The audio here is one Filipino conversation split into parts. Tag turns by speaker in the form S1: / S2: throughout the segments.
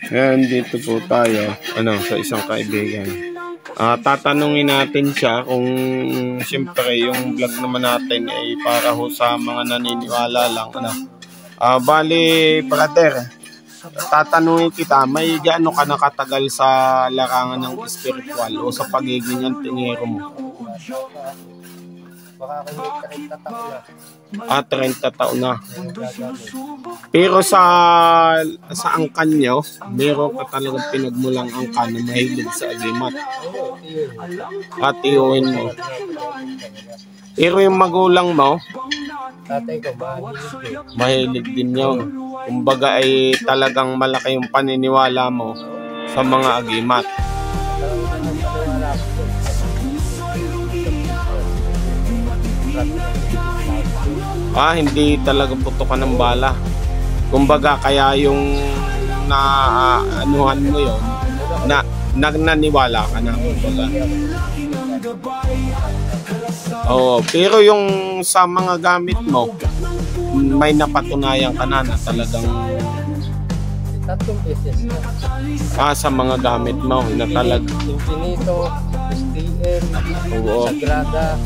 S1: Ayan, dito po tayo, sa isang kaibigan. Tatanungin natin siya kung siyempre yung vlog naman natin ay para ho sa mga naniniwala lang. Bali, brother, tatanungin kita, may gaano ka nakatagal sa larangan ng spiritual o sa pagiging antingero mo?
S2: Baka kayo 30 taon na.
S1: 30 taon na. Pero sa angkan nyo, meron ka talagang pinagmulang angkan na mahilig sa agimat. Tiyuhin mo. Pero yung magulang mo,
S2: Tatay ko,
S1: mahilig din yun. Kumbaga ay talagang malaki yung paniniwala mo sa mga agimat. Hindi talaga putukan ng bala. Kumbaga kaya yung naanuhan mo yun, nagnaniwala ka na. Kumbaga. Pero yung sa mga gamit mo, may napatunayan ka na talagang
S2: 3 beses na.
S1: sa mga gamit mo na talagang
S2: Infinito, STM, Sagrada.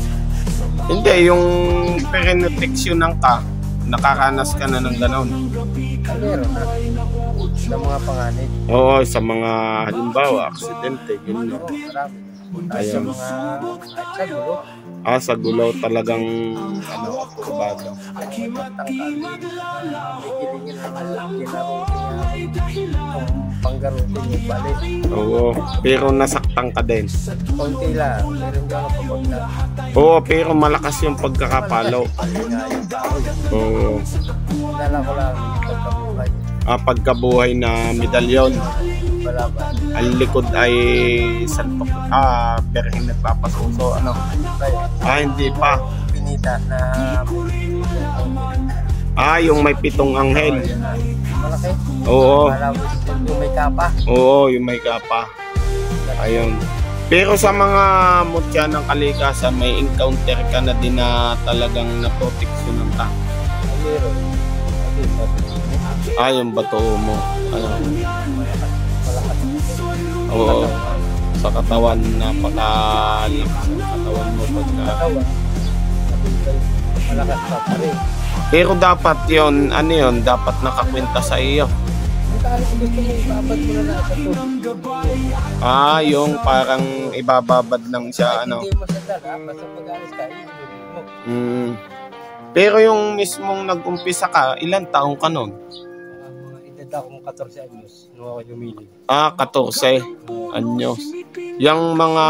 S1: Hindi, yung perinoteksyonan ka, nakakanas ka na ng ganon.
S2: Meron na. Sa mga panganib.
S1: Oo, sa mga halimbawa, aksidente, ganyan.
S2: Marami.
S1: Ayun.
S2: Sa mga sa gulo.
S1: Sa gulaw talagang kabado.
S2: Ikilingin naman ginarong panggarutin yung balik.
S1: Oo, pero nasaktan ka din.
S2: Konti lang. Meron dyan ang pagpagla.
S1: Oo, pero malakas yung pagkakapalo. Oo.
S2: Dala ko lang yung pagkabuhay.
S1: Pagkabuhay na medalyon.
S2: Balaban.
S1: Ang likod ay santok. Perhing nagpapasuso. Hindi pa.
S2: Pinita na
S1: yung may 7 anghel.
S2: malaki.
S1: Oo.
S2: Malawis yung may kapa.
S1: Oo, yung may kapa. Ayun. Pero sa mga mutya ng kalikasan, may encounter ka na din na talagang naproteksyonan ka.
S2: Meron.
S1: Yung bato mo.
S2: Malakas.
S1: Oo. Sa katawan, napakalakas ang katawan mo pagka.
S2: Katawan. Malakas pa rin.
S1: Pero dapat yon, dapat nakakwenta sa iyo.
S2: Ang tali ko gusto mo, ibabad mo na sa to.
S1: Yung parang ibababad lang siya,
S2: Hindi mo siya dala, basta pag-alis ka, mo.
S1: Pero yung mismong nag-umpisa ka, ilang taong ka nun?
S2: Mga edad akong 14 anyos, nung ako humilig.
S1: 14 anyos. Yung mga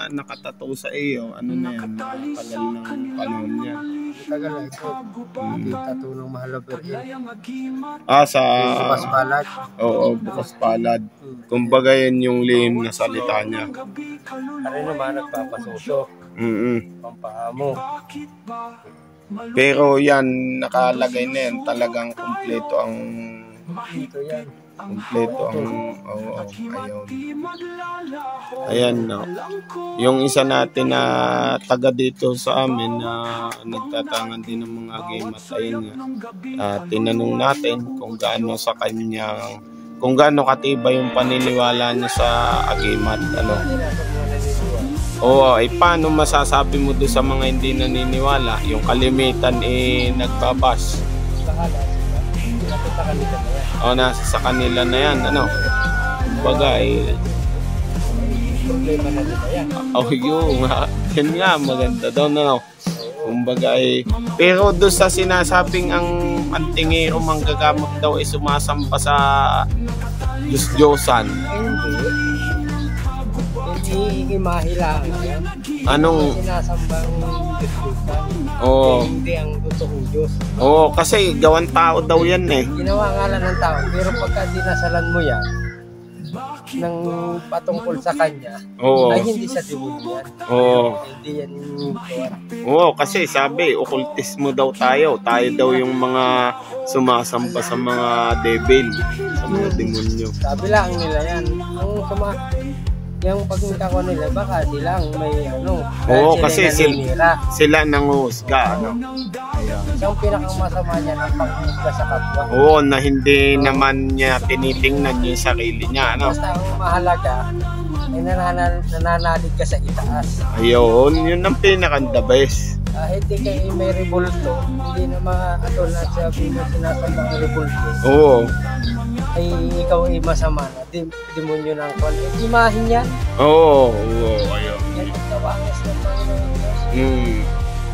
S1: nakatato sa iyo, na yan, tagal ng panahon niya.
S2: Tagal na ito. Tattoo ng Mahalaber.
S1: Sa
S2: Bukas palad.
S1: Oo, bukas palad. Kumbaga yan yung lihim na salita niya.
S2: Ano naman, nagpapasuso. Pampahamo.
S1: Pero yan, nakalagay na yan, talagang kumpleto ang
S2: Dito yan.
S1: Ayan, no. Yung isa natin na taga dito sa amin na nagtatangan din ng mga agimat, ayun nga. Tinanong natin kung gaano katibay yung paniniwala niya sa agimat, paano masasabi mo doon sa mga hindi naniniwala? Yung kalimitan nagbabas. Nasa sa kanila na yan, Kumbaga
S2: Problema na nila yan.
S1: Yan nga, maganda daw, Kumbaga pero doon sa sinasabing ang antingero manggagamot daw ay sumasamba sa Diyos-Diyosan.
S2: Hindi mahilang yan.
S1: Anong?
S2: Sinasambang Diyos-Diyosan. Hindi ang totoong Diyos.
S1: Kasi gawang tao daw yan
S2: Ginawa ngalan ng tao, pero pagka dinasalan mo yan ng patungkol sa kanya, ay hindi sa demonyo yan. Hindi yan yung
S1: kasi sabi, okultismo daw tayo. Tayo daw yung mga sumasamba sa mga devil, sa mga demonyo.
S2: Sabi lang nila yan. yung pagkakakuha nila, baka sila ang may ano.
S1: Oo, kasi sila nanguhusga, ano.
S2: So, ang pinakamasama niya ng panghuhusga sa kapwa.
S1: Oo, na hindi naman niya tinitingnan yung sarili niya, ano.
S2: Basta ang mahalaga, ay nananalig ka sa itaas.
S1: Ayun, yun ang pinaka-the best.
S2: Hindi kayo may rebulto, hindi na mga ano na sabi mo sinasamba ang rebulto.
S1: Oo.
S2: Ay ikaw ay masama na, demonyo ng kwan. Imahin niya.
S1: Oo, ayun.
S2: Yan ang tawangas ng Panginoon Diyos.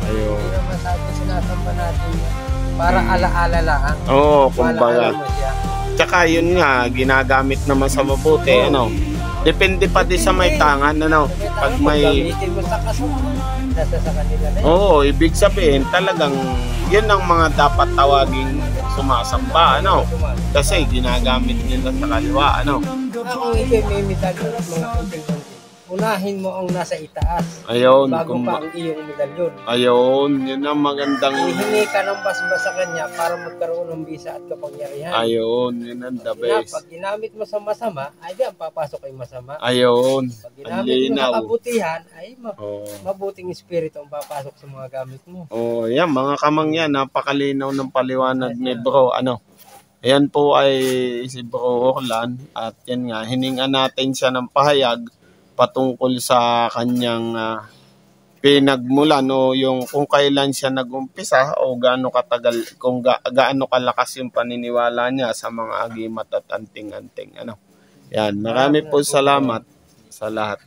S1: Ayun.
S2: Hindi naman sabi sinasamba natin yan. Para alaala lang.
S1: Oo, kumbaga.
S2: Mo siya.
S1: Tsaka yun nga, ginagamit naman sa mabuti, ano. Depende pa din sa may tangan, ano. Pag may...
S2: Gamitin mo sa kasunod, nasa sa kanila na yun.
S1: Oo, ibig sabihin, talagang yun ang mga dapat tawaging sumasamba, ano. Kasi ginagamit nila sa kaliwa, ano.
S2: Kung ikaw may medalyon at mga kunting-kunting, unahin mo ang nasa itaas.
S1: Ayun.
S2: Bago pa ang iyong medalyon.
S1: Ayun, yun ang magandang...
S2: Hihingi ka ng basbas sa kanya para magkaroon ng bisa at kapangyarihan.
S1: Ayun, yun ang the best.
S2: Pag ginamit mo sa masama, ay di ang papasok ay masama.
S1: Ayun,
S2: pag ginamit mo sa kabutihan, ay mabuting espiritu ang papasok sa mga gamit mo.
S1: Yan, mga kamangyan, napakalinaw ng paliwanag ni bro, ano. Ayan po ay si Bro Orlan at yan nga, hiningan natin siya ng pahayag patungkol sa kanyang pinagmulan o yung kung kailan siya nag-umpisa o gaano katagal, kung gaano kalakas yung paniniwala niya sa mga agimat at anting-anting. Ano. Yan, marami po salamat sa lahat.